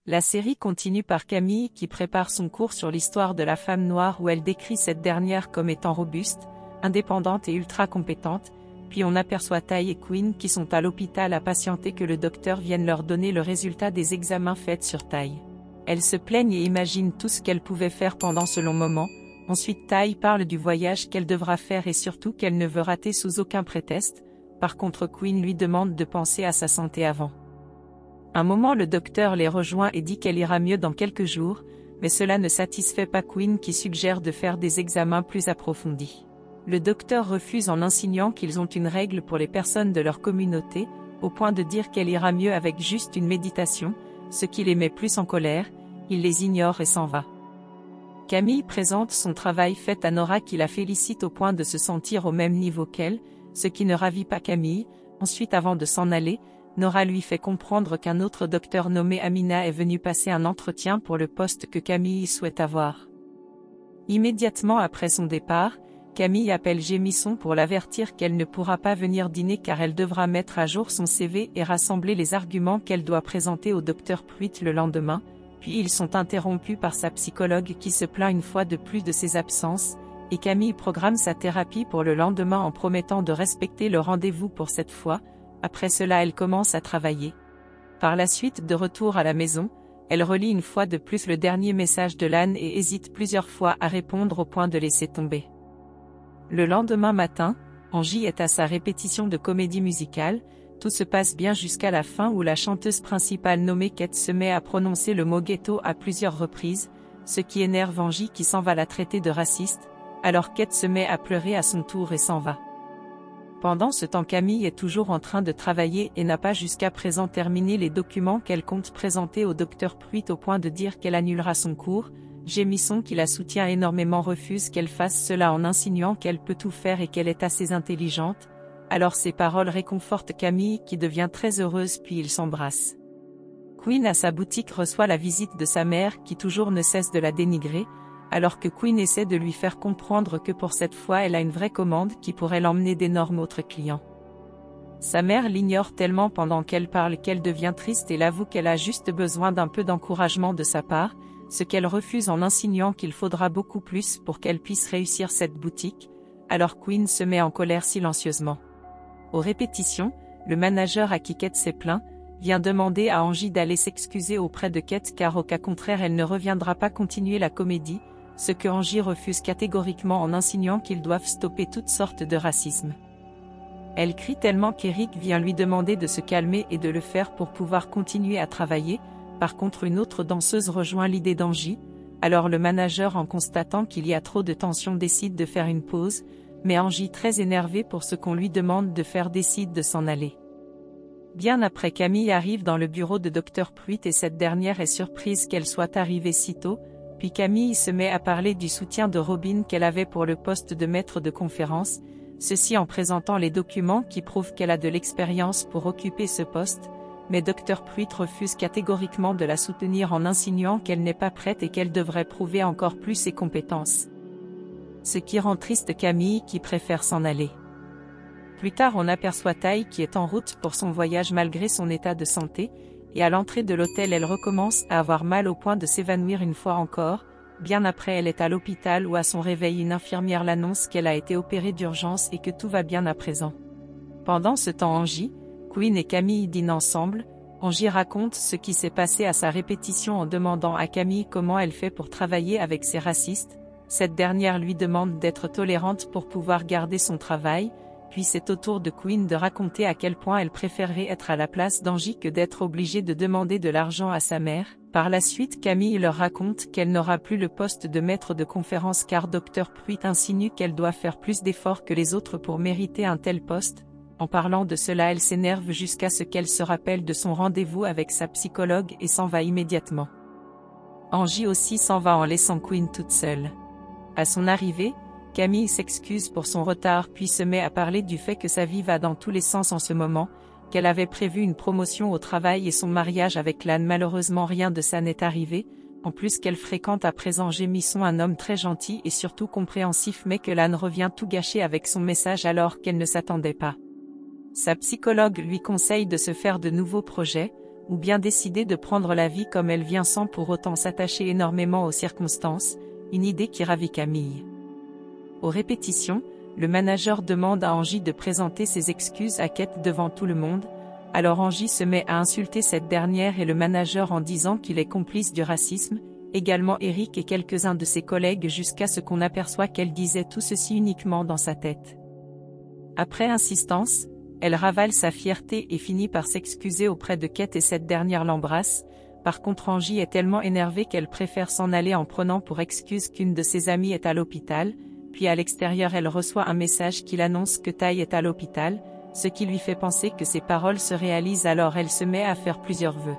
La série continue par Camille qui prépare son cours sur l'histoire de la femme noire où elle décrit cette dernière comme étant robuste, indépendante et ultra compétente, puis on aperçoit Ty et Quinn qui sont à l'hôpital à patienter que le docteur vienne leur donner le résultat des examens faits sur Ty. Elles se plaignent et imaginent tout ce qu'elles pouvaient faire pendant ce long moment. Ensuite Ty parle du voyage qu'elle devra faire et surtout qu'elle ne veut rater sous aucun prétexte. Par contre Quinn lui demande de penser à sa santé avant. Un moment le docteur les rejoint et dit qu'elle ira mieux dans quelques jours, mais cela ne satisfait pas Quinn qui suggère de faire des examens plus approfondis. Le docteur refuse en insinuant qu'ils ont une règle pour les personnes de leur communauté, au point de dire qu'elle ira mieux avec juste une méditation, ce qui les met plus en colère, il les ignore et s'en va. Camille présente son travail fait à Nora qui la félicite au point de se sentir au même niveau qu'elle, ce qui ne ravit pas Camille. Ensuite avant de s'en aller, Nora lui fait comprendre qu'un autre docteur nommé Amina est venu passer un entretien pour le poste que Camille souhaite avoir. Immédiatement après son départ, Camille appelle Gémisson pour l'avertir qu'elle ne pourra pas venir dîner car elle devra mettre à jour son CV et rassembler les arguments qu'elle doit présenter au docteur Pruitt le lendemain, puis ils sont interrompus par sa psychologue qui se plaint une fois de plus de ses absences, et Camille programme sa thérapie pour le lendemain en promettant de respecter le rendez-vous pour cette fois. Après cela elle commence à travailler. Par la suite de retour à la maison, elle relit une fois de plus le dernier message de Lan et hésite plusieurs fois à répondre au point de laisser tomber. Le lendemain matin, Angie est à sa répétition de comédie musicale, tout se passe bien jusqu'à la fin où la chanteuse principale nommée Kate se met à prononcer le mot ghetto à plusieurs reprises, ce qui énerve Angie qui s'en va la traiter de raciste, alors Kate se met à pleurer à son tour et s'en va. Pendant ce temps Camille est toujours en train de travailler et n'a pas jusqu'à présent terminé les documents qu'elle compte présenter au docteur Pruitt au point de dire qu'elle annulera son cours. Gémisson qui la soutient énormément refuse qu'elle fasse cela en insinuant qu'elle peut tout faire et qu'elle est assez intelligente, alors ces paroles réconfortent Camille qui devient très heureuse puis ils s'embrassent. Quinn à sa boutique reçoit la visite de sa mère qui toujours ne cesse de la dénigrer, alors que Quinn essaie de lui faire comprendre que pour cette fois elle a une vraie commande qui pourrait l'emmener d'énormes autres clients. Sa mère l'ignore tellement pendant qu'elle parle qu'elle devient triste et l'avoue qu'elle a juste besoin d'un peu d'encouragement de sa part, ce qu'elle refuse en insinuant qu'il faudra beaucoup plus pour qu'elle puisse réussir cette boutique, alors Quinn se met en colère silencieusement. Aux répétitions, le manager à qui Kate s'est plaint, vient demander à Angie d'aller s'excuser auprès de Kate car au cas contraire elle ne reviendra pas continuer la comédie, ce que Angie refuse catégoriquement en insinuant qu'ils doivent stopper toutes sortes de racisme. Elle crie tellement qu'Eric vient lui demander de se calmer et de le faire pour pouvoir continuer à travailler. Par contre une autre danseuse rejoint l'idée d'Angie, alors le manager en constatant qu'il y a trop de tension décide de faire une pause, mais Angie très énervée pour ce qu'on lui demande de faire décide de s'en aller. Bien après Camille arrive dans le bureau de Dr Pruitt et cette dernière est surprise qu'elle soit arrivée si tôt, puis Camille se met à parler du soutien de Robin qu'elle avait pour le poste de maître de conférence, ceci en présentant les documents qui prouvent qu'elle a de l'expérience pour occuper ce poste, mais Dr Pruitt refuse catégoriquement de la soutenir en insinuant qu'elle n'est pas prête et qu'elle devrait prouver encore plus ses compétences. Ce qui rend triste Camille qui préfère s'en aller. Plus tard on aperçoit Ty qui est en route pour son voyage malgré son état de santé, et à l'entrée de l'hôtel elle recommence à avoir mal au point de s'évanouir une fois encore. Bien après elle est à l'hôpital où à son réveil une infirmière l'annonce qu'elle a été opérée d'urgence et que tout va bien à présent. Pendant ce temps Angie, Quinn et Camille dînent ensemble. Angie raconte ce qui s'est passé à sa répétition en demandant à Camille comment elle fait pour travailler avec ces racistes. Cette dernière lui demande d'être tolérante pour pouvoir garder son travail, puis c'est au tour de Quinn de raconter à quel point elle préférerait être à la place d'Angie que d'être obligée de demander de l'argent à sa mère. Par la suite Camille leur raconte qu'elle n'aura plus le poste de maître de conférence car Dr Pruitt insinue qu'elle doit faire plus d'efforts que les autres pour mériter un tel poste. En parlant de cela elle s'énerve jusqu'à ce qu'elle se rappelle de son rendez-vous avec sa psychologue et s'en va immédiatement. Angie aussi s'en va en laissant Quinn toute seule. À son arrivée, Camille s'excuse pour son retard puis se met à parler du fait que sa vie va dans tous les sens en ce moment, qu'elle avait prévu une promotion au travail et son mariage avec Lan malheureusement rien de ça n'est arrivé, en plus qu'elle fréquente à présent Gémisson un homme très gentil et surtout compréhensif mais que Lan revient tout gâcher avec son message alors qu'elle ne s'attendait pas. Sa psychologue lui conseille de se faire de nouveaux projets, ou bien décider de prendre la vie comme elle vient sans pour autant s'attacher énormément aux circonstances, une idée qui ravit Camille. Aux répétitions, le manager demande à Angie de présenter ses excuses à Kate devant tout le monde, alors Angie se met à insulter cette dernière et le manager en disant qu'il est complice du racisme, également Eric et quelques-uns de ses collègues jusqu'à ce qu'on aperçoit qu'elle disait tout ceci uniquement dans sa tête. Après insistance, elle ravale sa fierté et finit par s'excuser auprès de Kate et cette dernière l'embrasse. Par contre Angie est tellement énervée qu'elle préfère s'en aller en prenant pour excuse qu'une de ses amies est à l'hôpital, puis à l'extérieur elle reçoit un message qui l'annonce que Tai est à l'hôpital, ce qui lui fait penser que ses paroles se réalisent alors elle se met à faire plusieurs vœux.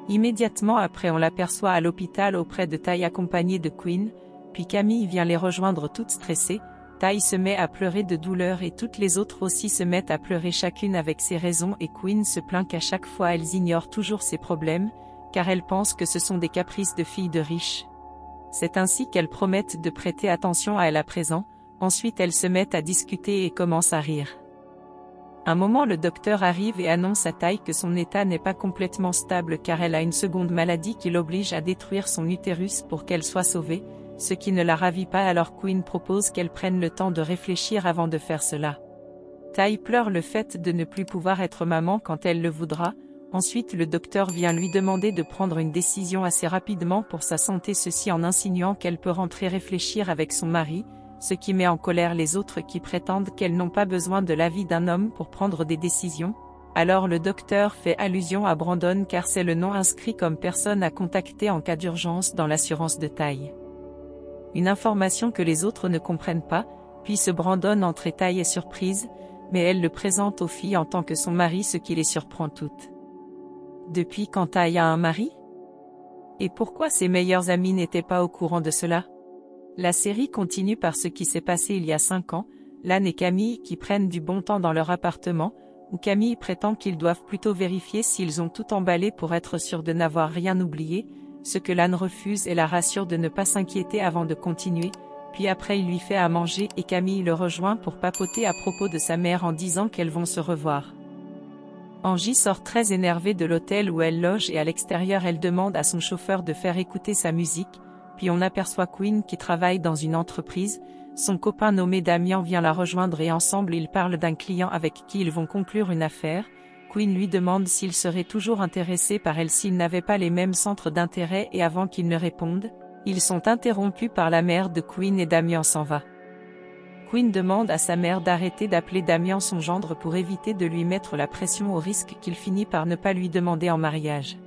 Immédiatement après on l'aperçoit à l'hôpital auprès de Tai accompagnée de Quinn, puis Camille vient les rejoindre toute stressée. Tai se met à pleurer de douleur et toutes les autres aussi se mettent à pleurer chacune avec ses raisons et Quinn se plaint qu'à chaque fois elles ignorent toujours ses problèmes, car elles pensent que ce sont des caprices de filles de riches. C'est ainsi qu'elles promettent de prêter attention à elle à présent, ensuite elles se mettent à discuter et commencent à rire. Un moment le docteur arrive et annonce à Tai que son état n'est pas complètement stable car elle a une seconde maladie qui l'oblige à détruire son utérus pour qu'elle soit sauvée, ce qui ne la ravit pas alors Quinn propose qu'elle prenne le temps de réfléchir avant de faire cela. Tai pleure le fait de ne plus pouvoir être maman quand elle le voudra, ensuite le docteur vient lui demander de prendre une décision assez rapidement pour sa santé ceci en insinuant qu'elle peut rentrer réfléchir avec son mari, ce qui met en colère les autres qui prétendent qu'elles n'ont pas besoin de l'avis d'un homme pour prendre des décisions. Alors le docteur fait allusion à Brandon car c'est le nom inscrit comme personne à contacter en cas d'urgence dans l'assurance de Tai. Une information que les autres ne comprennent pas, puis ce Brandon entre et Tai est surprise, mais elle le présente aux filles en tant que son mari ce qui les surprend toutes. Depuis quand Tai a un mari? Et pourquoi ses meilleurs amis n'étaient pas au courant de cela? La série continue par ce qui s'est passé il y a 5 ans, Lan et Camille qui prennent du bon temps dans leur appartement, où Camille prétend qu'ils doivent plutôt vérifier s'ils ont tout emballé pour être sûrs de n'avoir rien oublié, ce que Lan refuse et la rassure de ne pas s'inquiéter avant de continuer, puis après il lui fait à manger et Camille le rejoint pour papoter à propos de sa mère en disant qu'elles vont se revoir. Angie sort très énervée de l'hôtel où elle loge et à l'extérieur elle demande à son chauffeur de faire écouter sa musique, puis on aperçoit Quinn qui travaille dans une entreprise, son copain nommé Damien vient la rejoindre et ensemble ils parlent d'un client avec qui ils vont conclure une affaire. Quinn lui demande s'il serait toujours intéressé par elle s'ils n'avaient pas les mêmes centres d'intérêt et avant qu'il ne réponde, ils sont interrompus par la mère de Quinn et Damien s'en va. Quinn demande à sa mère d'arrêter d'appeler Damien son gendre pour éviter de lui mettre la pression au risque qu'il finit par ne pas lui demander en mariage.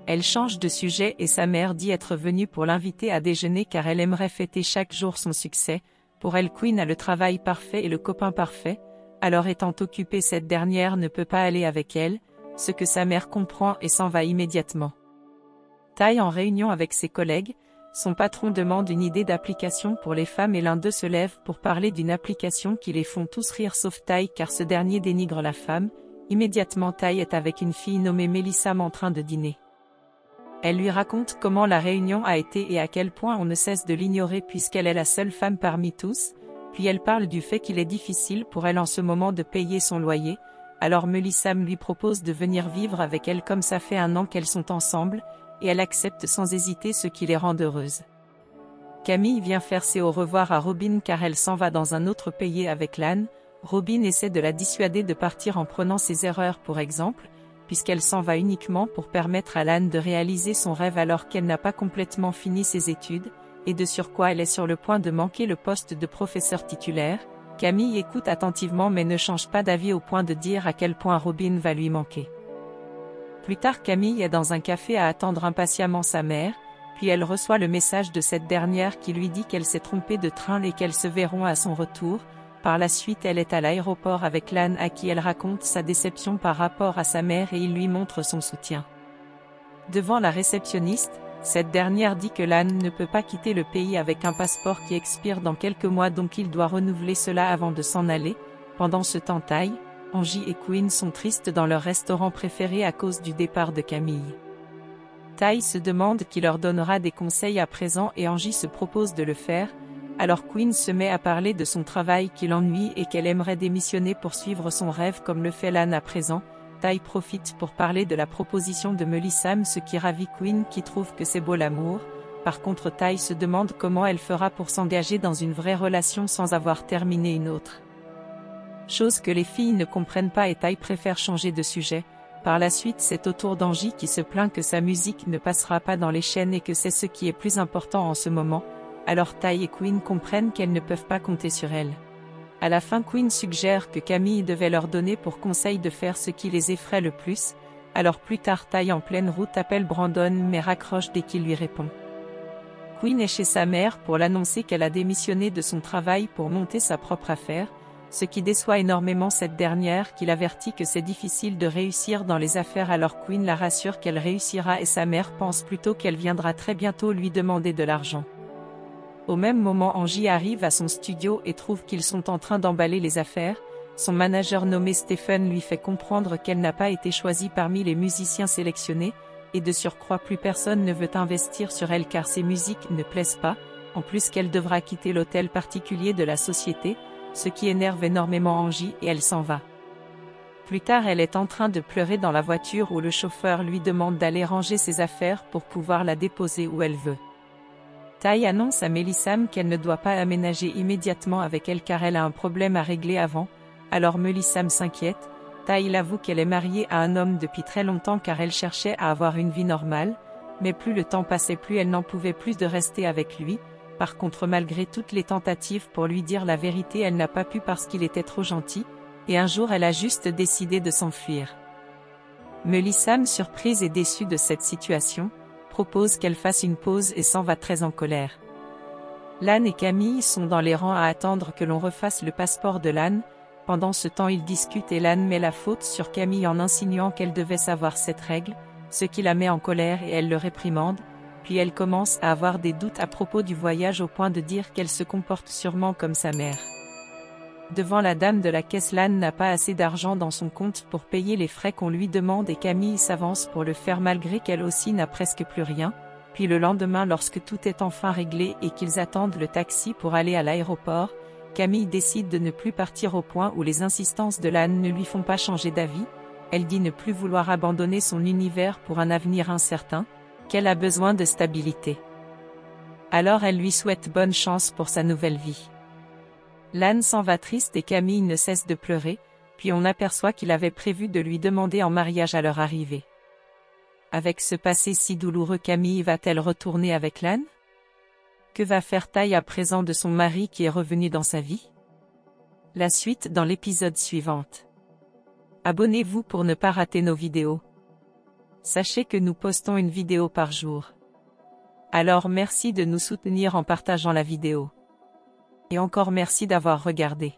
Elle change de sujet et sa mère dit être venue pour l'inviter à déjeuner car elle aimerait fêter chaque jour son succès. Pour elle Quinn a le travail parfait et le copain parfait, alors étant occupée cette dernière ne peut pas aller avec elle, ce que sa mère comprend et s'en va immédiatement. Tai en réunion avec ses collègues, son patron demande une idée d'application pour les femmes et l'un d'eux se lève pour parler d'une application qui les font tous rire sauf Tai car ce dernier dénigre la femme. Immédiatement Tai est avec une fille nommée Melissa en train de dîner. Elle lui raconte comment la réunion a été et à quel point on ne cesse de l'ignorer puisqu'elle est la seule femme parmi tous, puis elle parle du fait qu'il est difficile pour elle en ce moment de payer son loyer, alors Melissa lui propose de venir vivre avec elle comme ça fait 1 an qu'elles sont ensemble, et elle accepte sans hésiter ce qui les rend heureuses. Camille vient faire ses au revoir à Robin car elle s'en va dans un autre pays avec Lan. Robin essaie de la dissuader de partir en prenant ses erreurs pour exemple, puisqu'elle s'en va uniquement pour permettre à Lan de réaliser son rêve alors qu'elle n'a pas complètement fini ses études, et de surcroît elle est sur le point de manquer le poste de professeur titulaire. Camille écoute attentivement mais ne change pas d'avis au point de dire à quel point Robin va lui manquer. Plus tard Camille est dans un café à attendre impatiemment sa mère, puis elle reçoit le message de cette dernière qui lui dit qu'elle s'est trompée de train et qu'elles se verront à son retour. Par la suite elle est à l'aéroport avec Lan à qui elle raconte sa déception par rapport à sa mère et il lui montre son soutien. Devant la réceptionniste, cette dernière dit que Lan ne peut pas quitter le pays avec un passeport qui expire dans quelques mois donc il doit renouveler cela avant de s'en aller. Pendant ce temps Tai, Angie et Quinn sont tristes dans leur restaurant préféré à cause du départ de Camille. Tai se demande qui leur donnera des conseils à présent et Angie se propose de le faire. Alors Quinn se met à parler de son travail qui l'ennuie et qu'elle aimerait démissionner pour suivre son rêve comme le fait Lan à présent, Tai profite pour parler de la proposition de Melisam, ce qui ravit Queen qui trouve que c'est beau l'amour. Par contre Tai se demande comment elle fera pour s'engager dans une vraie relation sans avoir terminé une autre. Chose que les filles ne comprennent pas et Tai préfère changer de sujet. Par la suite c'est au tour d'Angie qui se plaint que sa musique ne passera pas dans les chaînes et que c'est ce qui est plus important en ce moment. Alors Tai et Queen comprennent qu'elles ne peuvent pas compter sur elle. À la fin Queen suggère que Camille devait leur donner pour conseil de faire ce qui les effraie le plus. Alors plus tard Tai en pleine route appelle Brandon mais raccroche dès qu'il lui répond. Queen est chez sa mère pour l'annoncer qu'elle a démissionné de son travail pour monter sa propre affaire, ce qui déçoit énormément cette dernière qui l'avertit que c'est difficile de réussir dans les affaires alors Queen la rassure qu'elle réussira et sa mère pense plutôt qu'elle viendra très bientôt lui demander de l'argent. Au même moment Angie arrive à son studio et trouve qu'ils sont en train d'emballer les affaires. Son manager nommé Stephen lui fait comprendre qu'elle n'a pas été choisie parmi les musiciens sélectionnés, et de surcroît plus personne ne veut investir sur elle car ses musiques ne plaisent pas, en plus qu'elle devra quitter l'hôtel particulier de la société, ce qui énerve énormément Angie et elle s'en va. Plus tard elle est en train de pleurer dans la voiture où le chauffeur lui demande d'aller ranger ses affaires pour pouvoir la déposer où elle veut. Tai annonce à Melisam qu'elle ne doit pas aménager immédiatement avec elle car elle a un problème à régler avant, alors Melisam s'inquiète. Tai l'avoue qu'elle est mariée à un homme depuis très longtemps car elle cherchait à avoir une vie normale, mais plus le temps passait plus elle n'en pouvait plus de rester avec lui. Par contre malgré toutes les tentatives pour lui dire la vérité elle n'a pas pu parce qu'il était trop gentil, et un jour elle a juste décidé de s'enfuir. Melisam, surprise et déçue de cette situation, propose qu'elle fasse une pause et s'en va très en colère. Lan et Camille sont dans les rangs à attendre que l'on refasse le passeport de Lan. Pendant ce temps ils discutent et Lan met la faute sur Camille en insinuant qu'elle devait savoir cette règle, ce qui la met en colère et elle le réprimande, puis elle commence à avoir des doutes à propos du voyage au point de dire qu'elle se comporte sûrement comme sa mère. Devant la dame de la caisse Lan n'a pas assez d'argent dans son compte pour payer les frais qu'on lui demande et Camille s'avance pour le faire malgré qu'elle aussi n'a presque plus rien, puis le lendemain lorsque tout est enfin réglé et qu'ils attendent le taxi pour aller à l'aéroport, Camille décide de ne plus partir au point où les insistances de Lan ne lui font pas changer d'avis, elle dit ne plus vouloir abandonner son univers pour un avenir incertain, qu'elle a besoin de stabilité. Alors elle lui souhaite bonne chance pour sa nouvelle vie. Lan s'en va triste et Camille ne cesse de pleurer, puis on aperçoit qu'il avait prévu de lui demander en mariage à leur arrivée. Avec ce passé si douloureux Camille va-t-elle retourner avec Lan? Que va faire Tai à présent de son mari qui est revenu dans sa vie? La suite dans l'épisode suivant. Abonnez-vous pour ne pas rater nos vidéos. Sachez que nous postons une vidéo par jour. Alors merci de nous soutenir en partageant la vidéo. Et encore merci d'avoir regardé.